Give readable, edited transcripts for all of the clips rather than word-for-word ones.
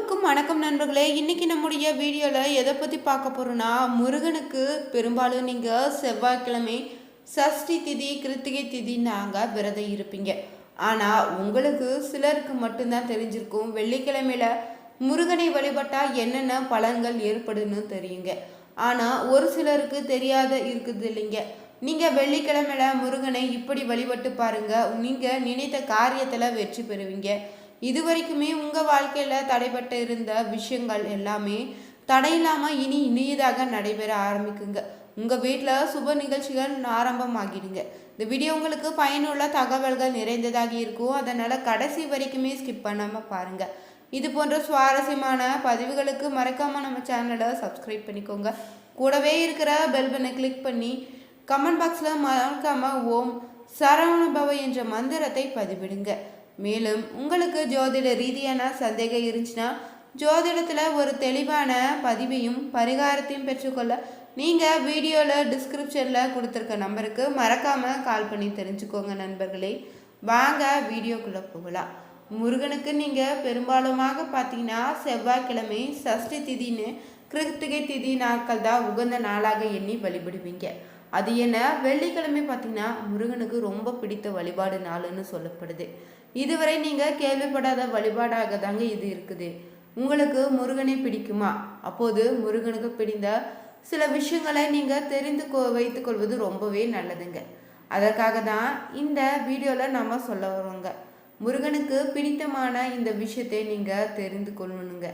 எல்லோருக்கும் வணக்கம் நண்பர்களே. இன்னைக்கு நம்முடைய வீடியோவில் எதை பற்றி பார்க்க போகிறோன்னா, முருகனுக்கு பெரும்பாலும் நீங்கள் செவ்வாய்க்கிழமை சஷ்டி திதி கிருத்திகை திதி நாங்கள் விரதம் இருப்பீங்க. ஆனால் உங்களுக்கு சிலருக்கு மட்டும்தான் தெரிஞ்சிருக்கும் வெள்ளிக்கிழமையில் முருகனை வழிபட்டால் என்னென்ன பலன்கள் ஏற்படுன்னு தெரியுங்க. ஆனால் ஒரு சிலருக்கு தெரியாத இருக்குது இல்லைங்க. நீங்கள் வெள்ளிக்கிழமையில் முருகனை இப்படி வழிபட்டு பாருங்கள், நீங்கள் நினைத்த காரியத்தில் வெற்றி பெறுவீங்க. இதுவரைக்குமே உங்கள் வாழ்க்கையில் தடைப்பட்டு இருந்த விஷயங்கள் எல்லாமே தடையில்லாமல் இனி இனியதாக நடைபெற ஆரம்பிக்குங்க. உங்கள் வீட்டில் சுப நிகழ்ச்சிகள் ஆரம்பமாகிடுங்க. இந்த வீடியோ உங்களுக்கு பயனுள்ள தகவல்கள் நிறைந்ததாக இருக்கும். அதனால் கடைசி வரைக்குமே ஸ்கிப் பண்ணாமல் பாருங்கள். இது போன்ற சுவாரஸ்யமான பதிவுகளுக்கு மறக்காமல் நம்ம சேனலை சப்ஸ்கிரைப் பண்ணிக்கோங்க. கூடவே இருக்கிற பெல் பட்டனை கிளிக் பண்ணி கமெண்ட் பாக்ஸில் மறக்காமல் ஓம் சரவணபவ என்ற மந்திரத்தை பதிவிடுங்க. மேலும் உங்களுக்கு ஜோதிட ரீதியான சந்தேகம் இருந்துச்சுன்னா ஜோதிடத்தில் ஒரு தெளிவான பதிவையும் பரிகாரத்தையும் பெற்றுக்கொள்ள நீங்கள் வீடியோவில் டிஸ்கிரிப்ஷனில் கொடுத்துருக்க நம்பருக்கு மறக்காமல் கால் பண்ணி தெரிஞ்சுக்கோங்க. நண்பர்களே, வாங்க வீடியோக்குள்ளே போகலாம். முருகனுக்கு நீங்கள் பெரும்பாலுமாக பார்த்தீங்கன்னா செவ்வாய்க்கிழமை சஷ்டி திதின்னு கிருத்திகை திதி நாட்கள் தான் உகந்த நாளாக எண்ணி வழிபடுவீங்க. அது என்ன, வெள்ளிக்கிழமை பார்த்தீங்கன்னா முருகனுக்கு ரொம்ப பிடித்த வழிபாடு நாளுன்னு சொல்லப்படுது. இதுவரை நீங்கள் கேள்விப்படாத வழிபாடாக தாங்க இது இருக்குது. உங்களுக்கு முருகனை பிடிக்குமா? அப்போது முருகனுக்கு பிடித்த சில விஷயங்களை நீங்கள் தெரிந்து வைத்துக்கொள்வது ரொம்பவே நல்லதுங்க. அதற்காக தான் இந்த வீடியோவில் நம்ம சொல்ல வரோங்க. முருகனுக்கு பிடித்தமான இந்த விஷயத்தை நீங்கள் தெரிந்து கொள்ளணுங்க.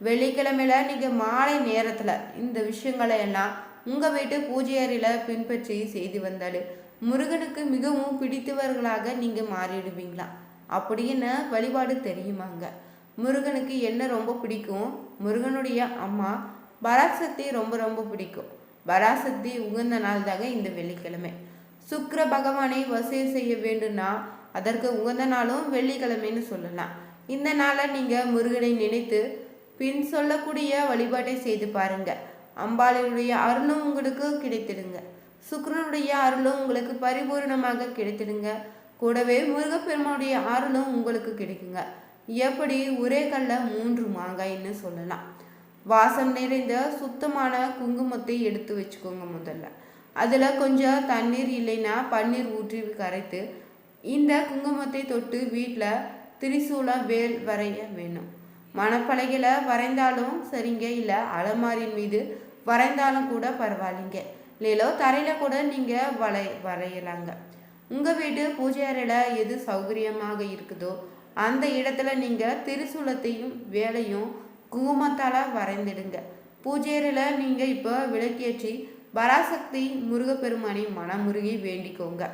வெள்ளிக்கிழமையில் நீங்கள் மாலை நேரத்தில் இந்த விஷயங்களை எல்லாம் உங்கள் வீட்டு பூஜை அறையில் பின்பற்றி செய்து வந்தாலே முருகனுக்கு மிகவும் பிடித்தவர்களாக நீங்கள் மாறிடுவீங்களா? அப்படின்னு வழிபாடு தெரியுமாங்க. முருகனுக்கு என்ன ரொம்ப பிடிக்கும்? முருகனுடைய அம்மா பராசக்தி ரொம்ப ரொம்ப பிடிக்கும். பராசக்தி உகந்த நாள் தாங்க இந்த வெள்ளிக்கிழமை. சுக்கிர பகவானை வசூல் செய்ய வேண்டும்னா அதற்கு உகந்த நாளும் வெள்ளிக்கிழமைன்னு சொல்லலாம். இந்த நாளை நீங்கள் முருகனை நினைத்து பின் சொல்லக்கூடிய வழிபாட்டை செய்து பாருங்க. அம்பாளுடைய அருளும் உங்களுக்கு கிடைத்திடுங்க. சுக்கிரனுடைய அருளும் உங்களுக்கு பரிபூர்ணமாக கிடைத்திடுங்க. கூடவே முருகப்பெருமானுடைய அருளும் உங்களுக்கு கிடைக்குங்க. எப்படி ஒரே கல்ல 3 மாங்காய்ன்னு சொல்லலாம். வாசம் நிறைந்த சுத்தமான குங்குமத்தை எடுத்து வச்சுக்கோங்க. முதல்ல அதில் கொஞ்சம் தண்ணீர் இல்லைன்னா பன்னீர் ஊற்றி கரைத்து இந்த குங்குமத்தை தொட்டு வீட்டில் திரிசூல வேல் வரைய வேணும். மணப்பலகையில் வரைந்தாலும் சரிங்க, இல்லை அலமாரின் மீது வரைந்தாலும் கூட பரவாயில்லைங்க. இல்லையோ தரையில் கூட நீங்கள் வரையலாங்க. உங்கள் வீட்டு பூஜை அறையில் எது சௌகரியமாக இருக்குதோ அந்த இடத்துல நீங்கள் திரிசூலத்தையும் வேலையும் குங்குமத்தால் வரைந்துடுங்க. பூஜை அறையில் நீங்கள் இப்போ விளக்கேற்றி பராசக்தி முருகப்பெருமானை மனமுருகி வேண்டிக்கோங்க.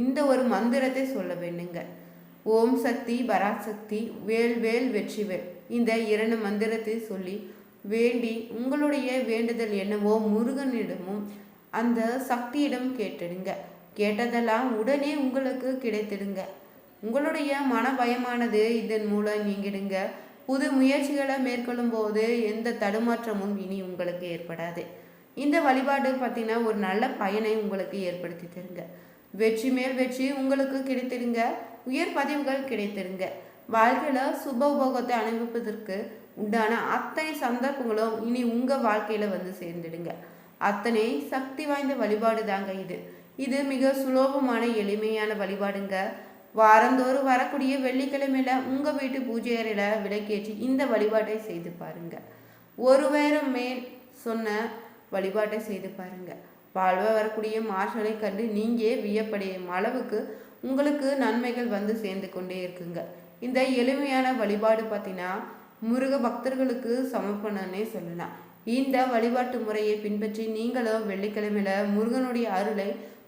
இந்த ஒரு மந்திரத்தை சொல்ல வேண்டுங்க. ஓம் சக்தி பராசக்தி வேல் வேல் வெற்றிவேல். இந்த 2 மந்திரத்தை சொல்லி வேண்டி உங்களுடைய வேண்டுதல் என்னவோ முருகனிடமும் அந்த சக்தியிடம் கேட்டுடுங்க. கேட்டதெல்லாம் உடனே உங்களுக்கு கிடைத்திடுங்க. உங்களுடைய மன பயமானது இதன் மூலம் நீங்கிடுங்க. புது முயற்சிகளை மேற்கொள்ளும் போது எந்த தடுமாற்றமும் இனி உங்களுக்கு ஏற்படாது. இந்த வழிபாடு பார்த்தீங்கன்னா ஒரு நல்ல பயனை உங்களுக்கு ஏற்படுத்தி தருங்க. வெற்றி மேல் வெற்றி உங்களுக்கு கிடைத்திடுங்க. உயர் பதிவுகள் கிடைத்திடுங்க. வாழ்க்கையில் சுப உபோகத்தை அனுபவிப்பதற்கு உண்டான அத்தனை சந்தர்ப்பங்களும் இனி உங்கள் வாழ்க்கையில் வந்து சேர்ந்துடுங்க. அத்தனை சக்தி வாய்ந்த வழிபாடு தாங்க இது. இது மிக சுலபமான எளிமையான வழிபாடுங்க. வாரந்தோறும் வரக்கூடிய வெள்ளிக்கிழமையில உங்கள் வீட்டு பூஜை அறையில் விளக்கேற்றி இந்த வழிபாட்டை செய்து பாருங்க. 1 வாரம் மேல் சொன்ன வழிபாட்டை செய்து பாருங்க. வாழ்வ வரக்கூடிய மாற்றலை கண்டு நீங்கள் வியப்படையும் அளவுக்கு உங்களுக்கு நன்மைகள் வந்து சேர்ந்து கொண்டே இருக்குங்க. இந்த எளிமையான வழிபாடு பார்த்தீங்கன்னா முருக பக்தர்களுக்கு சமர்ப்பணன்னே சொல்லலாம். இந்த வழிபாட்டு முறையை பின்பற்றி நீங்களும் வெள்ளிக்கிழமையில முருகனுடைய அருளை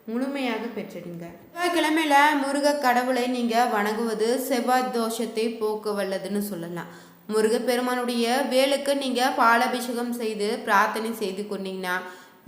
முழுமையாக பெற்றிடுங்க. செவ்வாய்க்கிழமையில முருக கடவுளை நீங்கள் வணங்குவது செவ்வாய் தோஷத்தை போக்க வல்லதுன்னு சொல்லலாம். முருகப்பெருமானுடைய வேலுக்கு நீங்கள் பாலாபிஷேகம் செய்து பிரார்த்தனை செய்து கொண்டீங்கன்னா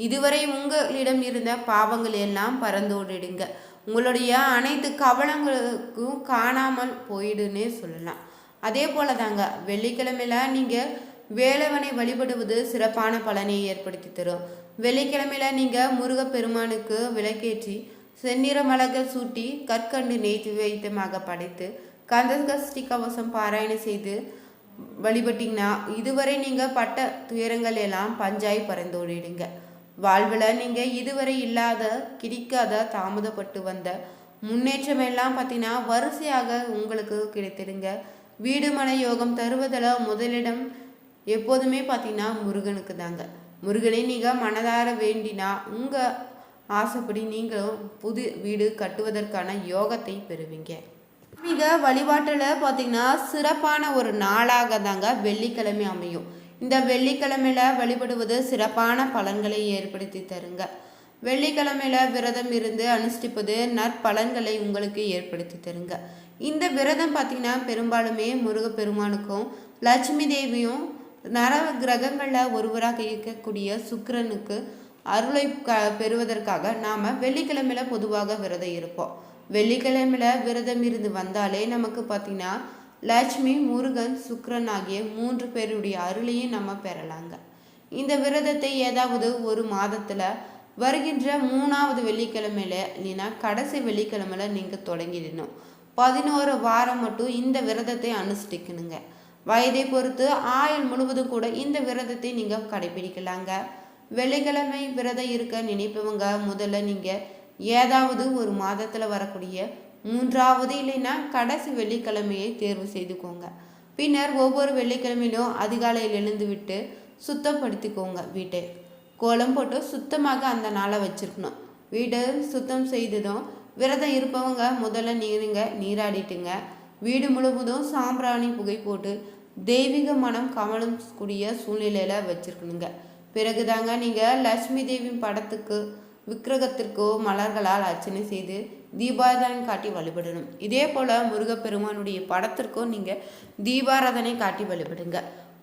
இதுவரை உங்களிடம் இருந்த பாவங்கள் எல்லாம் பறந்தோடிடுங்க. உங்களுடைய அனைத்து கவனங்களுக்கும் காணாமல் போயிடுன்னே சொல்லலாம். அதே போல தாங்க வெள்ளிக்கிழமையில் நீங்கள் வேலவனை வழிபடுவது சிறப்பான பலனை ஏற்படுத்தி தரும். வெள்ளிக்கிழமையில் நீங்கள் முருகப்பெருமானுக்கு விளக்கேற்றி செந்நிற மலர்கள் சூட்டி கற்கண்டு நெய்த்து வைத்தமாக படைத்து கந்தசஷ்டி கவசம் பாராயணம் செய்து வழிபட்டிங்கன்னா இதுவரை நீங்கள் பட்ட துயரங்கள் எல்லாம் பஞ்சாய் பறந்தோடிடுங்க. வாழ்வில் நீங்கள் இதுவரை இல்லாத கிடைக்காத தாமதப்பட்டு வந்த முன்னேற்றம் எல்லாம் பார்த்தீங்கன்னா வரிசையாக உங்களுக்கு கிடைத்திடுங்க. வீடு மனை யோகம் தருவதில் முதலிடம் எப்போதுமே பார்த்தீங்கன்னா முருகனுக்கு தாங்க. முருகனை நீங்கள் மனதார வேண்டினா உங்கள் ஆசைப்படி நீங்களும் புது வீடு கட்டுவதற்கான யோகத்தை பெறுவீங்க. மிக வழிபாட்டில் பார்த்தீங்கன்னா சிறப்பான ஒரு நாளாக தாங்க வெள்ளிக்கிழமை அமையும். இந்த வெள்ளிக்கிழமையில வழிபடுவது சிறப்பான பலன்களை ஏற்படுத்தி தருங்க. வெள்ளிக்கிழமையில விரதம் இருந்து அனுஷ்டிப்பது நற்பலன்களை உங்களுக்கு ஏற்படுத்தி தருங்க. இந்த விரதம் பார்த்தீங்கன்னா பெரும்பாலுமே முருகப்பெருமானுக்கும் லட்சுமி தேவியும் நர கிரகங்களில் ஒருவராக இருக்கக்கூடிய சுக்கிரனுக்கு அருளை பெறுவதற்காக நாம் வெள்ளிக்கிழமையில பொதுவாக விரதம் இருப்போம். வெள்ளிக்கிழமையில விரதம் இருந்து வந்தாலே நமக்கு பார்த்தீங்கன்னா லட்சுமி முருகன் சுக்கிரன் ஆகிய 3 பேருடைய அருளையும் நம்ம பெறலாங்க. இந்த விரதத்தை ஏதாவது ஒரு மாதத்தில் வருகின்ற 3வது வெள்ளிக்கிழமையில இல்லைன்னா கடைசி வெள்ளிக்கிழமையில நீங்கள் தொடங்கிடணும். 11 வாரம் மட்டும் இந்த விரதத்தை அனுஷ்டிக்கணுங்க. வயதை பொறுத்து ஆயுள் முழுவதும் கூட இந்த விரதத்தை நீங்கள் கடைபிடிக்கலாங்க. வெள்ளிக்கிழமை விரதம் இருக்க நினைப்பவங்க முதல்ல நீங்கள் ஏதாவது ஒரு மாதத்தில் வரக்கூடிய 3வது இல்லைன்னா கடைசி வெள்ளிக்கிழமையை தேர்வு செய்துக்கோங்க. பின்னர் ஒவ்வொரு வெள்ளிக்கிழமையிலும் அதிகாலையில் எழுந்து விட்டு சுத்தப்படுத்திக்கோங்க. வீட்டை கோலம் போட்டு சுத்தமாக அந்த நாளை வச்சுருக்கணும். வீட்டை சுத்தம் செய்ததும் விரதம் இருப்பவங்க முதல்ல நீராடிட்டுங்க. வீடு முழுவதும் சாம்பிராணி புகை போட்டு தெய்வீக மனம் கமலும் கூடிய சூழ்நிலையில் வச்சுருக்கணுங்க. பிறகுதாங்க நீங்கள் லட்சுமி தேவியின் படத்துக்கு விக்கிரகத்திற்கோ மலர்களால் அர்ச்சனை செய்து தீபாராதனை காட்டி வழிபடணும். இதே போல் முருகப்பெருமானுடைய படத்திற்கோ நீங்கள் தீபாராதனை காட்டி வழிபடுங்க.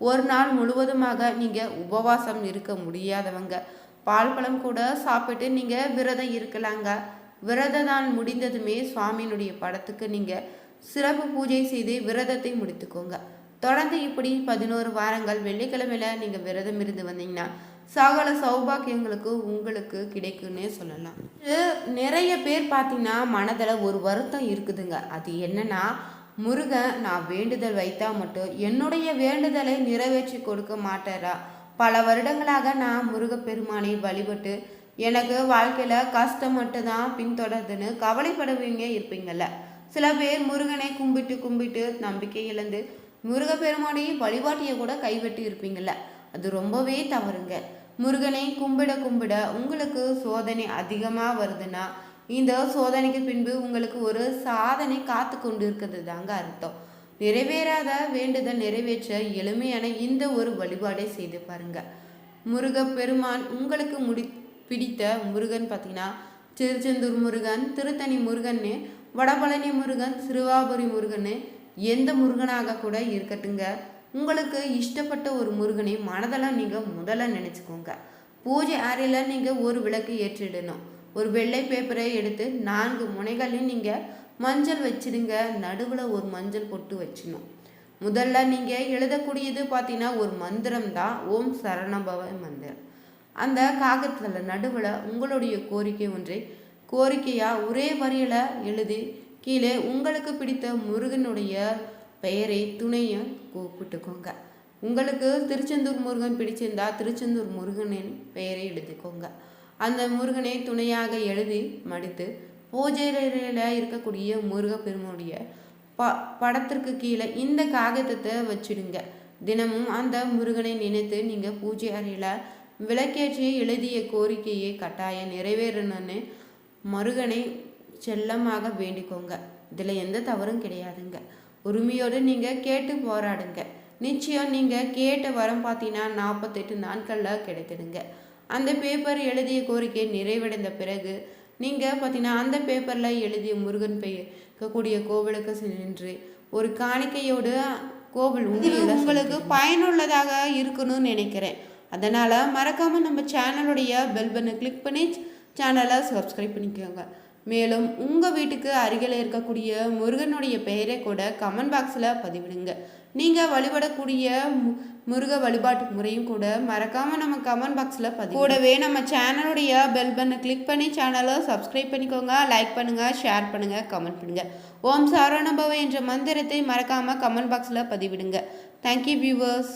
ஒரு நாள் முழுவதுமாக நீங்கள் உபவாசம் இருக்க முடியாதவங்க பால் பழம் கூட சாப்பிட்டு நீங்கள் விரதம் இருக்கலாங்க. விரத நாள் முடிந்ததுமே சுவாமியினுடைய படத்துக்கு நீங்கள் சிறப்பு பூஜை செய்து விரதத்தை முடித்துக்கோங்க. தொடர்ந்து இப்படி 11 வாரங்கள் வெள்ளிக்கிழமையில நீங்கள் விரதம் இருந்து வந்தீங்கன்னா சகல சௌபாக்கியங்களுக்கு உங்களுக்கு கிடைக்குன்னே சொல்லலாம். நிறைய பேர் பார்த்தீங்கன்னா மனதில் ஒரு வருத்தம் இருக்குதுங்க. அது என்னன்னா, முருகன் நான் வேண்டுதல் வைத்தா மட்டும் என்னுடைய வேண்டுதலை நிறைவேற்றி கொடுக்க மாட்டாரா? பல வருடங்களாக நான் முருகப்பெருமானை வழிபட்டு எனக்கு வாழ்க்கையில் கஷ்டம் மட்டும்தான் பின்தொடருதுன்னு கவலைப்படுவீங்க இருப்பீங்கள்ல. சில பேர் முருகனை கும்பிட்டு நம்பிக்கை இழந்து முருகப்பெருமானையும் வழிபாட்டையை கூட கைவிட்டு இருப்பீங்கள்ல. அது ரொம்பவே தவறுங்க. முருகனை கும்பிட உங்களுக்கு சோதனை அதிகமாக வருதுன்னா இந்த சோதனைக்கு பின்பு உங்களுக்கு ஒரு சாதனை காத்து கொண்டு இருக்கிறது தாங்க அர்த்தம். நிறைவேறாத வேண்டுதல் நிறைவேற்ற எளிமையான இந்த ஒரு வழிபாடை செய்து பாருங்க. முருகப்பெருமான் உங்களுக்கு பிடித்த முருகன் பார்த்தீங்கன்னா திருச்செந்தூர் முருகன், திருத்தணி முருகன்னு, வடபழனி முருகன், சிறுவாபுரி முருகன்னு எந்த முருகனாக கூட இருக்கட்டுங்க. உங்களுக்கு இஷ்டப்பட்ட ஒரு முருகனை மனதெல்லாம் நீங்கள் முதல்ல நினச்சிக்கோங்க. பூஜை அறையில் நீங்கள் ஒரு விளக்கு ஏற்றிடணும். ஒரு வெள்ளை பேப்பரை எடுத்து 4 முனைகளையும் நீங்கள் மஞ்சள் வச்சிடுங்க. நடுவில் ஒரு மஞ்சள் பொட்டு வச்சிடணும். முதல்ல நீங்கள் எழுதக்கூடியது பார்த்தீங்கன்னா ஒரு மந்திரம் தான், ஓம் சரணபவ மந்திரம். அந்த காகத்தில் நடுவில் உங்களுடைய கோரிக்கை ஒன்றை கோரிக்கையாக ஒரே வரியில் எழுதி கீழே உங்களுக்கு பிடித்த முருகனுடைய பெயரை துணையை கூப்பிட்டுக்கோங்க. உங்களுக்கு திருச்செந்தூர் முருகன் பிடிச்சிருந்தா திருச்செந்தூர் முருகனின் பெயரை எழுதிக்கோங்க. அந்த முருகனை துணையாக எழுதி மடித்து பூஜையில் இருக்கக்கூடிய முருகப்பெருமானுடைய படத்திற்கு கீழே இந்த காகிதத்தை வச்சிடுங்க. தினமும் அந்த முருகனை நினைத்து நீங்கள் பூஜை அறையில் விளக்கேற்றி எழுதிய கோரிக்கையை கட்டாயம் நிறைவேறணும்னு முருகனை செல்லமாக வேண்டிக்கோங்க. இதில் எந்த தவறும் கிடையாதுங்க. உரிமையோடு நீங்கள் கேட்டு போராடுங்க. நிச்சயம் நீங்கள் கேட்ட வரம் பார்த்தீங்கன்னா 48 நாட்களில் கிடைத்திடுங்க. அந்த பேப்பர் எழுதிய கோரிக்கை நிறைவடைந்த பிறகு நீங்கள் பார்த்தீங்கன்னா அந்த பேப்பரில் எழுதிய முருகன் பெயர் இருக்கக்கூடிய கோவிலுக்கு சென்று ஒரு காணிக்கையோடு கோவில் உங்களுக்கு பயனுள்ளதாக இருக்கணும்னு நினைக்கிறேன். அதனால் மறக்காமல் நம்ம சேனலுடைய பெல் பட்டனை கிளிக் பண்ணி சேனலை சப்ஸ்கிரைப் பண்ணிக்கோங்க. மேலும் உங்கள் வீட்டுக்கு அருகில் இருக்கக்கூடிய முருகனுடைய பெயரை கூட கமெண்ட் பாக்ஸில் பதிவிடுங்க. நீங்கள் வழிபடக்கூடிய முருக வழிபாட்டு முறையும் கூட மறக்காமல் நம்ம கமெண்ட் பாக்ஸில் கூடவே நம்ம சேனலுடைய பெல் பட்டனை கிளிக் பண்ணி சேனலை சப்ஸ்கிரைப் பண்ணிக்கோங்க. லைக் பண்ணுங்கள், ஷேர் பண்ணுங்கள், கமெண்ட் பண்ணுங்கள். ஓம் சரவணபவ என்ற மந்திரத்தை மறக்காமல் கமெண்ட் பாக்ஸில் பதிவிடுங்க. Thank you viewers.